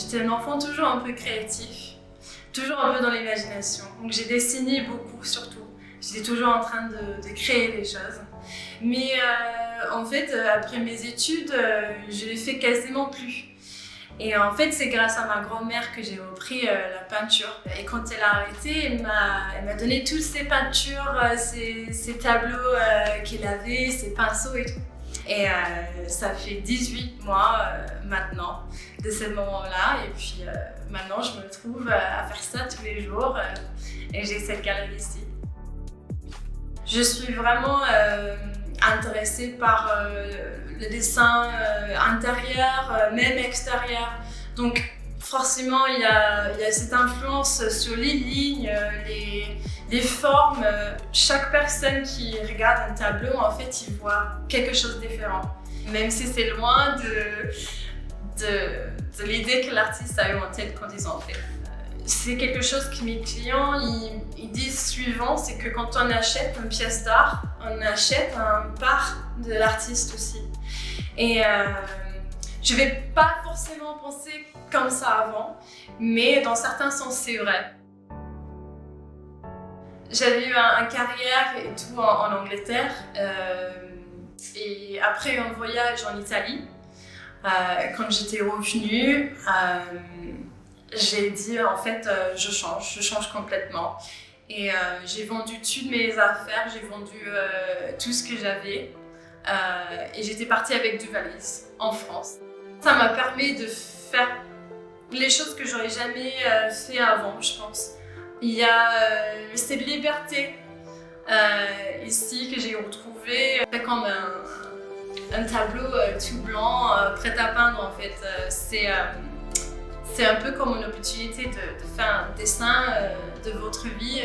J'étais un enfant toujours un peu créatif, toujours un peu dans l'imagination. Donc j'ai dessiné beaucoup surtout. J'étais toujours en train de créer des choses. Mais en fait, après mes études, je l'ai fait quasiment plus. Et en fait, c'est grâce à ma grand-mère que j'ai repris la peinture. Et quand elle a arrêté, elle m'a donné toutes ses peintures, ses tableaux qu'elle avait, ses pinceaux et tout. Et ça fait 18 mois maintenant de ce moment-là. Et puis maintenant, je me trouve à faire ça tous les jours. Et j'ai cette galerie ici. Je suis vraiment intéressée par le dessin intérieur, même extérieur. Donc forcément, il y a cette influence sur les lignes, les formes. Chaque personne qui regarde un tableau, en fait, il voit quelque chose de différent. Même si c'est loin de l'idée que l'artiste a eu en tête quand ils ont fait. C'est quelque chose que mes clients ils disent suivant, c'est que quand on achète une pièce d'art, on achète une part de l'artiste aussi. Et je vais pas forcément penser comme ça avant, mais dans certains sens c'est vrai. J'avais eu une carrière et tout en Angleterre, et après un voyage en Italie, quand j'étais revenue, j'ai dit en fait je change complètement. Et j'ai vendu toutes mes affaires, j'ai vendu tout ce que j'avais et j'étais partie avec deux valises en France. Ça m'a permis de faire les choses que j'aurais jamais fait avant, je pense. Il y a cette liberté ici que j'ai retrouvée, comme un tableau tout blanc, prêt à peindre en fait. C'est un peu comme une opportunité de faire un dessin de votre vie.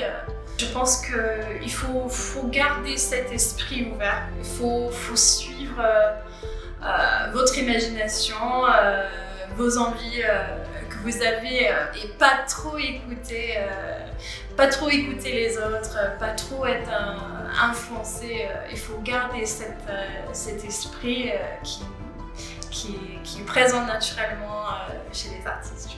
Je pense qu'il faut garder cet esprit ouvert. Il faut suivre votre imagination, vos envies que vous avez et pas trop écouter les autres, pas trop être influencé. Il faut garder cet esprit qui est présent naturellement chez les artistes.